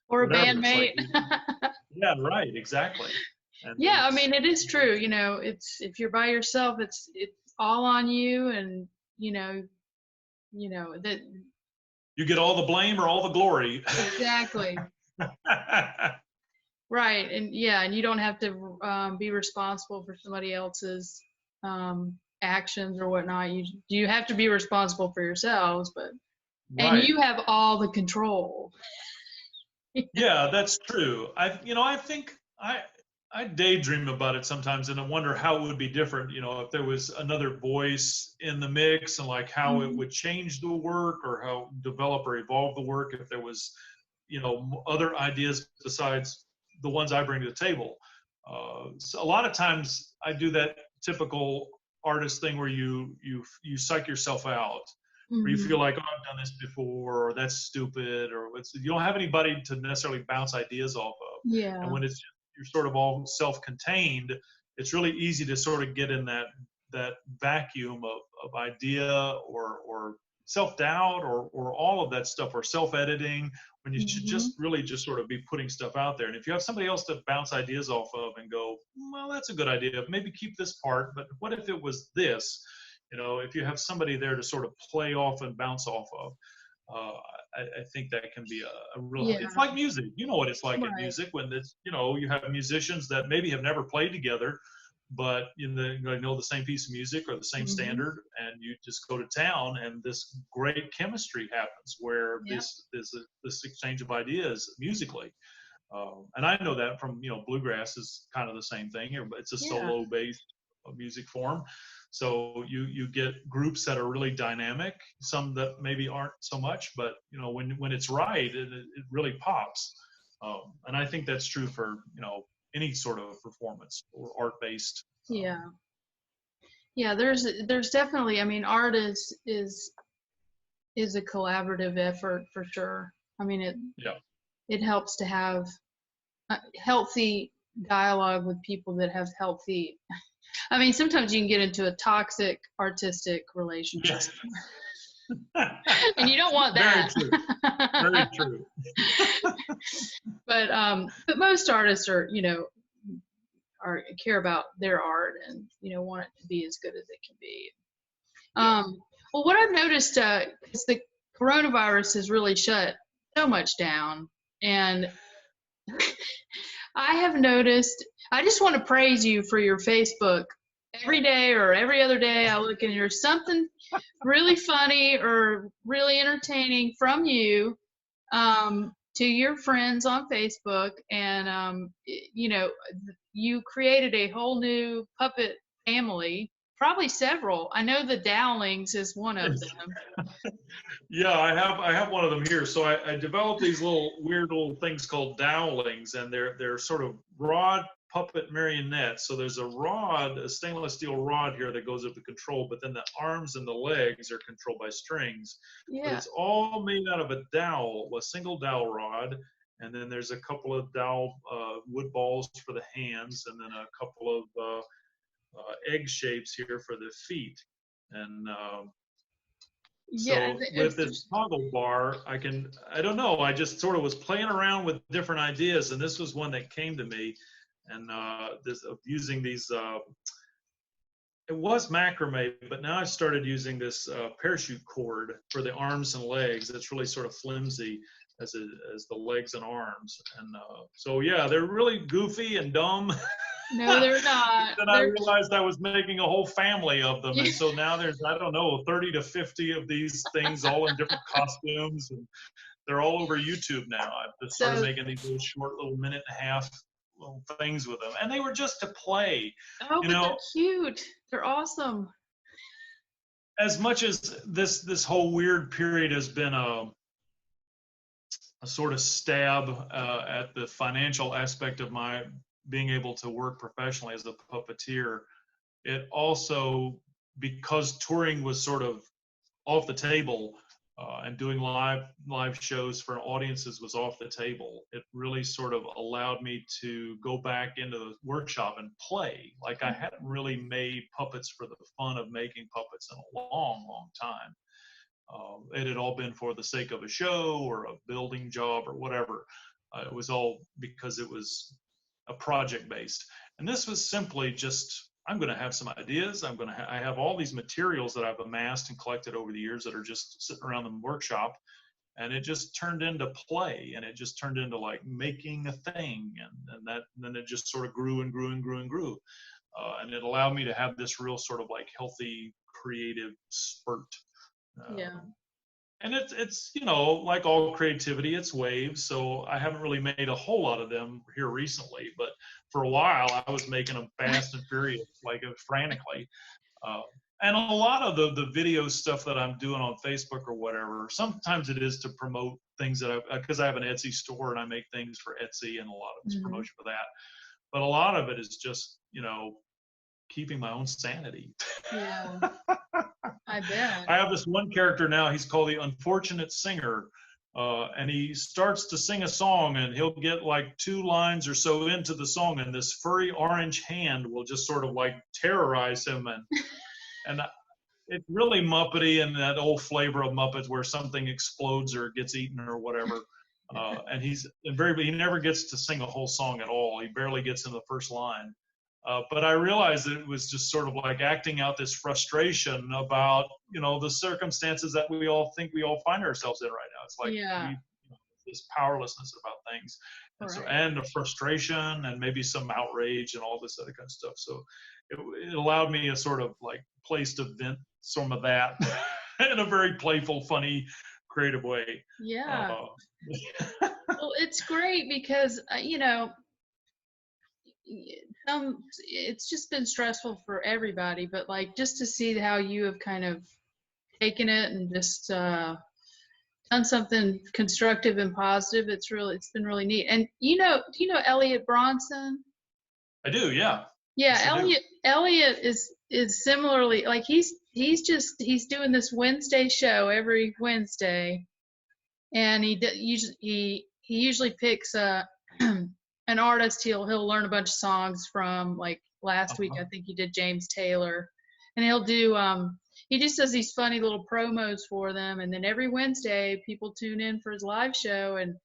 or a whatever. bandmate. Yeah, right. Exactly. And yeah, I mean, it is true. It's if you're by yourself, it's all on you, and that you get all the blame or all the glory. Exactly. Right, and yeah, and you don't have to be responsible for somebody else's actions or whatnot. You have to be responsible for yourselves, but right. And you have all the control. Yeah, that's true. I think I daydream about it sometimes, and I wonder how it would be different, if there was another voice in the mix, and like how it would change the work, or how develop or evolve the work if there was, other ideas besides the ones I bring to the table. So a lot of times I do that typical artist thing where you psych yourself out. Or you feel like, oh, I've done this before, or that's stupid, or you don't have anybody to necessarily bounce ideas off of. Yeah. And when you're sort of all self-contained, it's really easy to sort of get in that vacuum of idea or self-doubt or all of that stuff, or self-editing, when you should just really just sort of be putting stuff out there. And if you have somebody else to bounce ideas off of and go, well, that's a good idea, maybe keep this part, but what if it was this? If you have somebody there to sort of play off and bounce off of, I think that can be a real. Yeah. It's like music. You know what it's like in music when it's you have musicians that maybe have never played together, but know the same piece of music or the same standard, and you just go to town, and this great chemistry happens where this exchange of ideas musically. And I know that from bluegrass is kind of the same thing. It's a solo based music form. So you get groups that are really dynamic, some that maybe aren't so much, but when it's right, it really pops. And I think that's true for any sort of performance or art-based. Yeah. There's definitely. I mean, art is a collaborative effort for sure. I mean, it helps to have healthy dialogue with people that have healthy I mean, sometimes you can get into a toxic artistic relationship. Yes. And you don't want that. Very true. Very true. But most artists are, care about their art and, want it to be as good as it can be. Yeah. Well, what I've noticed is the coronavirus has really shut so much down. And I have noticed, I just want to praise you for your Facebook. Every day or every other day, I look and there's something really funny or really entertaining from you to your friends on Facebook. And, you created a whole new puppet family, probably several. I know the Dowlings is one of them. Yeah, I have one of them here. So I developed these weird little things called dowlings, and they're sort of rod puppet marionettes. So there's a stainless steel rod here that goes up the control, but then the arms and the legs are controlled by strings. Yeah. But it's all made out of a single dowel rod, and then there's a couple of dowel wood balls for the hands, and then a couple of egg shapes here for the feet. And so with this toggle bar, I don't know, I just sort of was playing around with different ideas, and this was one that came to me. And using these, it was macrame, but now I've started using this parachute cord for the arms and legs. It's really sort of flimsy as the legs and arms. And so, yeah, they're really goofy and dumb. No, they're not. Then I realized I was making a whole family of them. And so now there's, I don't know, 30 to 50 of these things all in different costumes. And they're all over YouTube now. I've just started making these little short, minute and a half little things with them. And they were just to play. Oh, but they're cute. They're awesome. As much as this whole weird period has been a sort of stab at the financial aspect of my being able to work professionally as a puppeteer, it also, because touring was sort of off the table and doing live shows for audiences was off the table, it really sort of allowed me to go back into the workshop and play. Like I hadn't really made puppets for the fun of making puppets in a long, long time. It had all been for the sake of a show or a building job or whatever. It was all because it was a project based. And this was simply just, I'm going to have some ideas. I have all these materials that I've amassed and collected over the years that are just sitting around the workshop. And it just turned into play, and it just turned into like making a thing. And then it just sort of grew and grew and grew and grew. And it allowed me to have this real sort of like healthy, creative spurt. Yeah. And it's like all creativity, it's waves. So I haven't really made a whole lot of them here recently, but for a while I was making them fast and furious, like frantically. And a lot of the video stuff that I'm doing on Facebook or whatever, sometimes it is to promote things that because I have an Etsy store and I make things for Etsy, and a lot of it's promotion for that. But a lot of it is just, keeping my own sanity. Yeah. I bet. I have this one character now, he's called the Unfortunate Singer, and he starts to sing a song, and he'll get like 2 lines or so into the song, and this furry orange hand will just sort of like terrorize him, and it's really Muppety, and that old flavor of Muppets where something explodes or gets eaten or whatever. And he never gets to sing a whole song at all. He barely gets in the first line. But I realized that it was just sort of like acting out this frustration about, the circumstances that we all find ourselves in right now. It's like this powerlessness about things, and a frustration and maybe some outrage and all this other kind of stuff. So it allowed me a sort of like place to vent some of that in a very playful, funny, creative way. Yeah. Well, it's great because, it's just been stressful for everybody, but like just to see how you have kind of taken it and just done something constructive and positive, it's been really neat. And do you know Elliot Bronson? I do, yeah. Yeah, yes, Elliot is similarly, like he's doing this Wednesday show every Wednesday, and he usually picks a an artist, he'll learn a bunch of songs from, like last week, Uh-huh. I think he did James Taylor, and he'll do, he just does these funny little promos for them. And then every Wednesday people tune in for his live show, and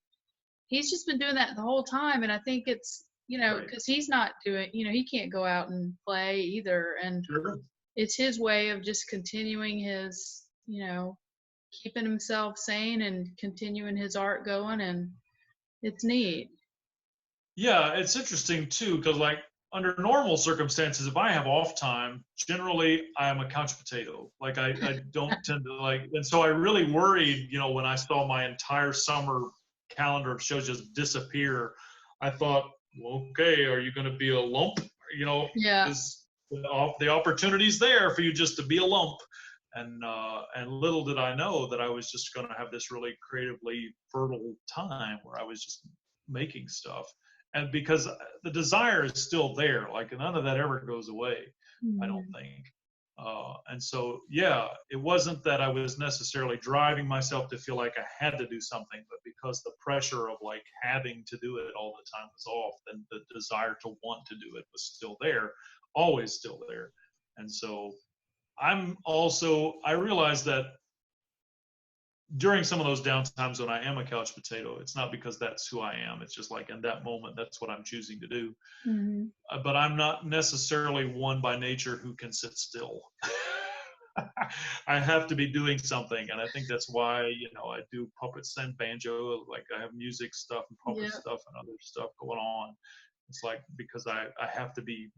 he's just been doing that the whole time. And I think it's, Right. because he's not doing, he can't go out and play either. And Sure. it's his way of just continuing his, keeping himself sane and continuing his art going. And it's neat. Yeah, it's interesting too, because like under normal circumstances, if I have off time, generally I am a couch potato. Like I don't tend to like, and so I really worried, when I saw my entire summer calendar of shows just disappear. I thought, well, okay, are you going to be a lump? Yeah. Is the opportunity's there for you just to be a lump? And little did I know that I was just going to have this really creatively fertile time where I was just making stuff. And because the desire is still there, like none of that ever goes away, I don't Mhm. think. And so, yeah, it wasn't that I was necessarily driving myself to feel like I had to do something, but because the pressure of like having to do it all the time was off, then the desire to want to do it was still there, always still there. And so I realize that during some of those downtimes when I am a couch potato, it's not because that's who I am. It's just like in that moment, that's what I'm choosing to do. Mhm. But I'm not necessarily one by nature who can sit still. I have to be doing something, and I think that's why I do puppets and banjo. Like I have music stuff and puppet Yeah. stuff and other stuff going on. It's like because I have to be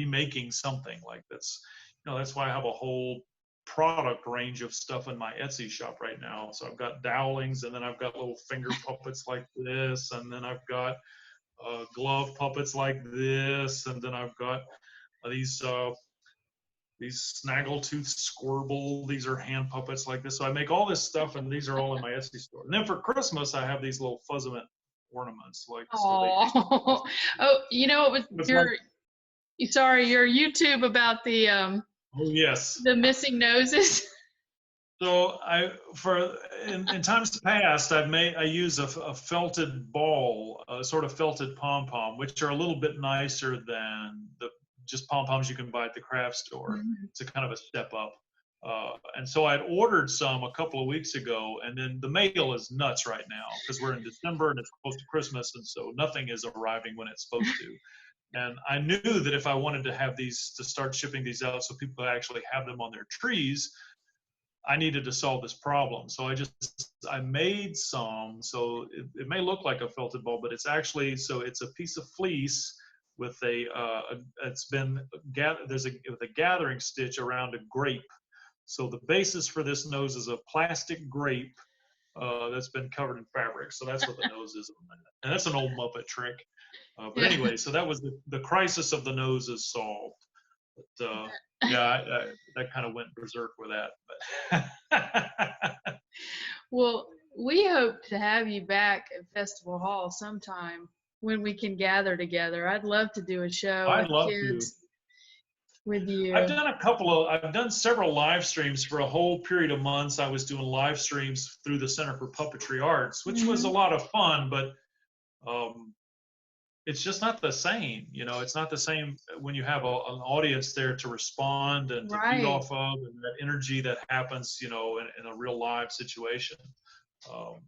making something like that's that's why I have a whole product range of stuff in my Etsy shop right now. So I've got dowlings, and then I've got little finger puppets like this, and then I've got glove puppets like this, and then I've got these snaggletooth squirble. These are hand puppets like this. So I make all this stuff, and these are all in my Etsy store. And then for Christmas, I have these little fuzzament ornaments, like so they. Oh, oh, it was It's like, your YouTube about oh yes. the missing noses. So in times past I use a felted ball, a sort of felted pom pom, which are a little bit nicer than the just pom poms you can buy at the craft store. Mhm. It's a kind of a step up. And so I'd ordered some a couple of weeks ago, and then the mail is nuts right now because we're in December and it's close to Christmas, and so nothing is arriving when it's supposed to. And I knew that if I wanted to have these to start shipping these out so people actually have them on their trees, I needed to solve this problem. So I made some. So it may look like a felted ball, but it's actually it's a piece of fleece with it's been with a gathering stitch around a grape. So the basis for this nose is a plastic grape that's been covered in fabric. So that's what the nose is, and that's an old Muppet trick. But Yeah. anyway, so that was the crisis of the nose is solved. But yeah, that kind of went berserk with that. But Well, we hope to have you back at Festival Hall sometime when we can gather together. I'd love to do a show I'd with love to. kids with you. I've done several live streams for a whole period of months. I was doing live streams through the Center for Puppetry Arts, which was a Hmm. lot of fun, but um, it's just not the same. It's not the same when you have an audience there to respond and to feed Right. off of, and that energy that happens, in a real live situation.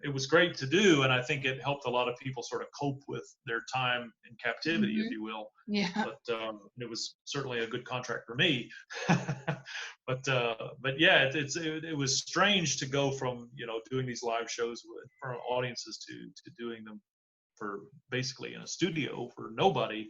It was great to do, and I think it helped a lot of people sort of cope with their time in captivity, if Hmm. you will. Yeah. But it was certainly a good contract for me. But yeah, it was strange to go from doing these live shows for audiences to doing them for basically in a studio for nobody,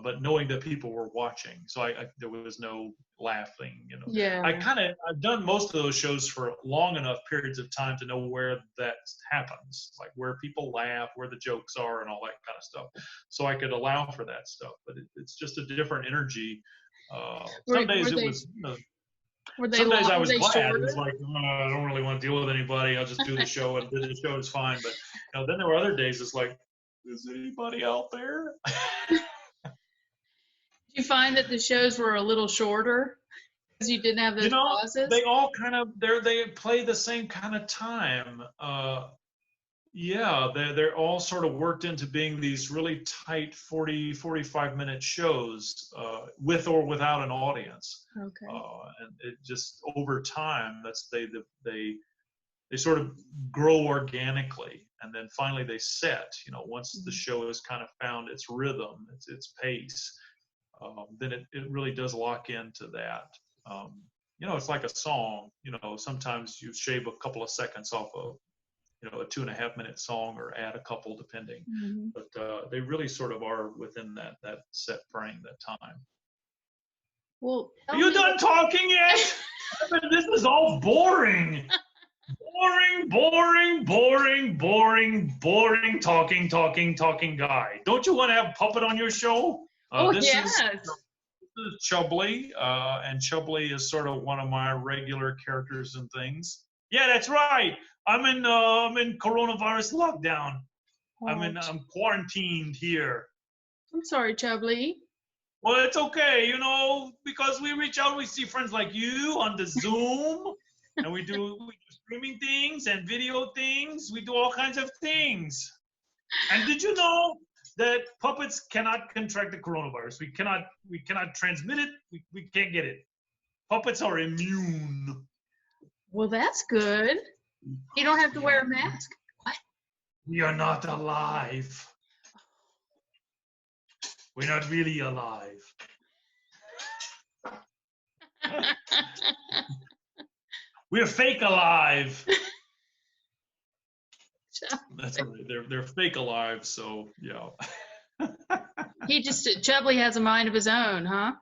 but knowing that people were watching. So there was no laughing. Yeah. I've done most of those shows for long enough periods of time to know where that happens, like where people laugh, where the jokes are, and all that kind of stuff. So I could allow for that stuff, but it's just a different energy. Were, Some days were it they was. were they Some days long? I Were was they glad. It shorter? was like, I don't really want to deal with anybody. I'll just do the show, and the show is fine. But then there were other days. It's like, is anybody out there? Did you find that the shows were a little shorter because you didn't have those They pauses? all kind of they play the same kind of time. Yeah, they're all sort of worked into being these really tight 45-minute shows, with or without an audience. Okay. And it just over time, they sort of grow organically, and then finally they set. Once the Mhm. show has kind of found its rhythm, its pace, then it really does lock into that. It's like a song. Sometimes you shave a couple of seconds off of a 2.5 minute song, or add a couple depending. Mhm. But they really sort of are within that set frame, that time. Well, Are tell you me done talking yet? This is all boring. Boring, boring, boring, boring, boring, talking guy. Don't you want to have Puppet on your show? Oh, This is yes. Chubley, and Chubley is sort of one of my regular characters and things. Yeah, that's right. I'm in coronavirus lockdown. Oh, I'm quarantined here. I'm sorry, Chubbly. Well, it's okay, because we reach out, we see friends like you on the Zoom, and we do streaming things and video things. We do all kinds of things. And did you know that puppets cannot contract the coronavirus? We cannot transmit it. We can't get it. Puppets are immune. Well, that's good. You don't have to wear Yeah, a mask. What? we are not alive. We're not really alive. We're fake alive. That's right. They're fake alive. So yeah. Chubbly has a mind of his own, huh?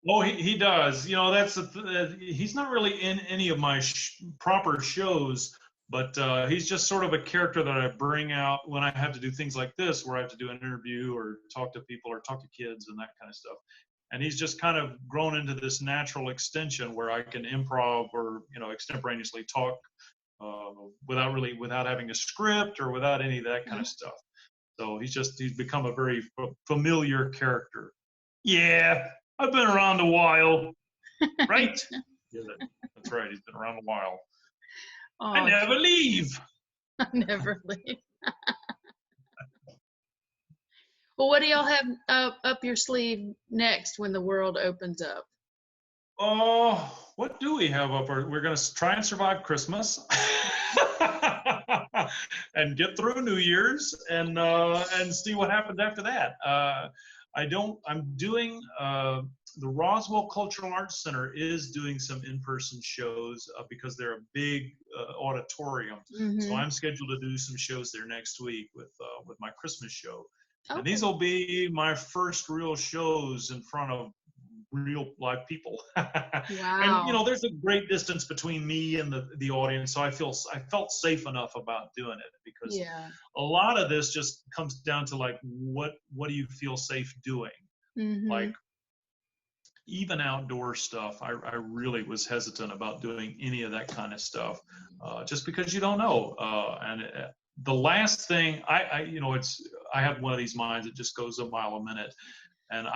Oh, he does. He's not really in any of my proper shows, but he's just sort of a character that I bring out when I have to do things like this, where I have to do an interview or talk to people or talk to kids and that kind of stuff. And he's just kind of grown into this natural extension where I can improv or extemporaneously talk, without having a script or without any of that kind of stuff. So he's become a very familiar character. Yeah, I've been around a while, right? Yeah, that's right. He's been around a while. I Oh, never leave. I never leave. Well, what do y'all have up your sleeve next when the world opens up? Oh, what do we have up? We're going to try and survive Christmas, and get through New Year's, and see what happens after that. I'm doing the Roswell Cultural Arts Center is doing some in-person shows, because they're a big auditorium. So Mm-hmm. I'm scheduled to do some shows there next week with my Christmas show, and Okay. these will be my first real shows in front of real live people. And Wow. there's a great distance between me and the audience, so I felt safe enough about doing it, because Yeah. a lot of this just comes down to like what do you feel safe doing. Mm-hmm. Like, even outdoor stuff, I really was hesitant about doing any of that kind of stuff, just because you don't know. And the last thing I have one of these minds that just goes a mile a minute, and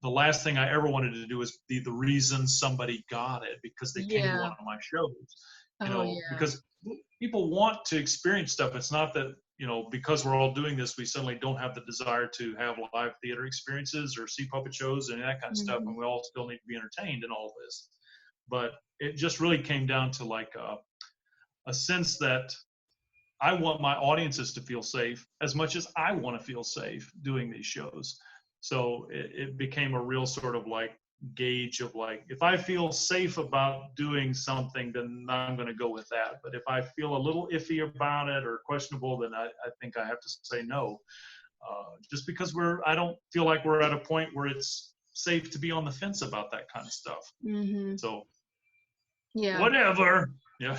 the last thing I ever wanted to do was be the reason somebody got it because they came to one Yeah. of my shows. Oh, yeah. Because people want to experience stuff. It's not that because we're all doing this, we suddenly don't have the desire to have live theater experiences or see puppet shows and that kind of stuff, Mm-hmm. and we all still need to be entertained in all this. But it just really came down to like a sense that I want my audiences to feel safe as much as I want to feel safe doing these shows. So it became a real sort of like gauge of like, if I feel safe about doing something, then I'm going to go with that. But if I feel a little iffy about it or questionable, then I think I have to say no. Just because I don't feel like we're at a point where it's safe to be on the fence about that kind of stuff. Mm-hmm. So Yeah. whatever. Yeah.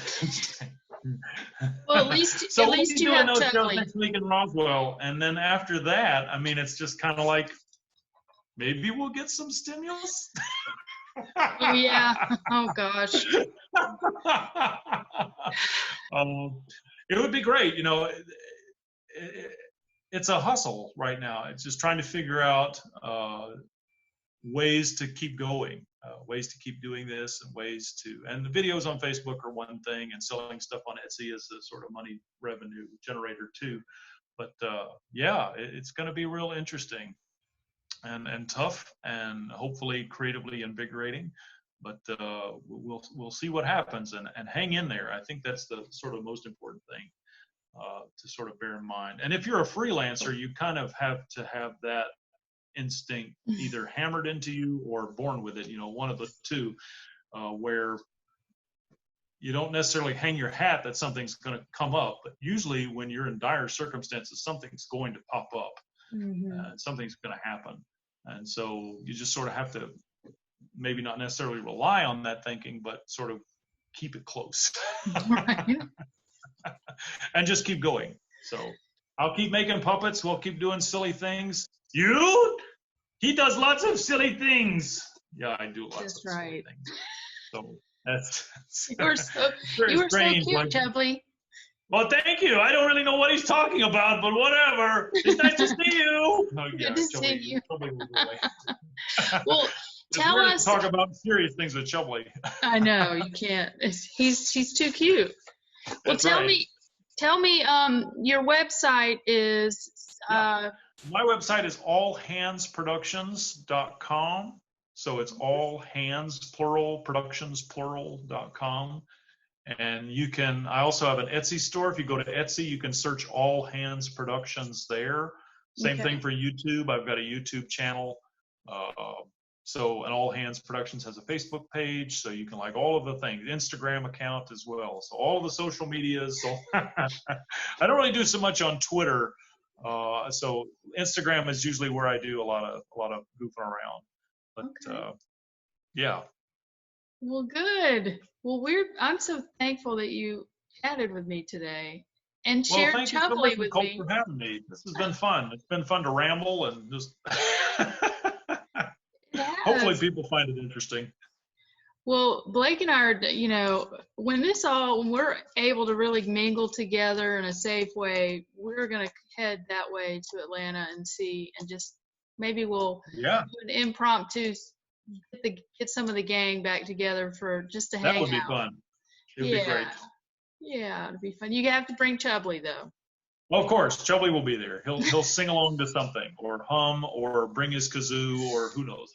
Well, at least So at we'll least be you doing have those shows Chubbly. next week in Roswell, and then after that, I mean, it's just kind of like maybe we'll get some stimulus. Oh, yeah. Oh, gosh. um, it would be great. It's a hustle right now. It's just trying to figure out ways to keep going. ways to keep doing this and ways to, and the videos on Facebook are one thing, and selling stuff on Etsy is a sort of money revenue generator too. But yeah, it's going to be real interesting and tough, and hopefully creatively invigorating. But we'll see what happens, and hang in there. I think that's the sort of most important thing to sort of bear in mind. And if you're a freelancer, you kind of have to have that instinct either hammered into you or born with it, one of the two, where you don't necessarily hang your hat that something's going to come up, but usually when you're in dire circumstances, something's going to pop up. Something's going to happen. And so you just sort of have to maybe not necessarily rely on that thinking, but sort of keep it close. Right. And just keep going. So I'll keep making puppets. We'll keep doing silly things. He does lots of silly things. Yeah, I do lots of silly things. So that's you were so cute, Chubbly. Well, thank you. I don't really know what he's talking about, but whatever. It's nice to see you. Oh, yeah, good to see you. Well, tell us. Talk about serious things with Chubbly. I know you can't. He's too cute. Well, tell me. Your website is. My website is allhandsproductions.com. So it's allhands, plural, productions, plural.com. And I also have an Etsy store. If you go to Etsy, you can search All Hands Productions there. Same thing for YouTube. I've got a YouTube channel. And All Hands Productions has a Facebook page. So you can like all of the things, Instagram account as well. So all of the social medias. So I don't really do so much on Twitter. So Instagram is usually where I do a lot of goofing around. But yeah. Well, good. Well, I'm so thankful that you chatted with me today and shared Chubbly with me. Thank you for having me. This has been fun. It's been fun to ramble and just. Hopefully, people find it interesting. Well, Blake and I are, when we're able to really mingle together in a safe way, we're going to head that way to Atlanta and see, and just maybe we'll do an impromptu. Get some of the gang back together for just to hang out. That would be fun. It would be great. Yeah, it'd be fun. You have to bring Chubbly though. Well, of course, Chubbly will be there. He'll sing along to something, or hum, or bring his kazoo, or who knows.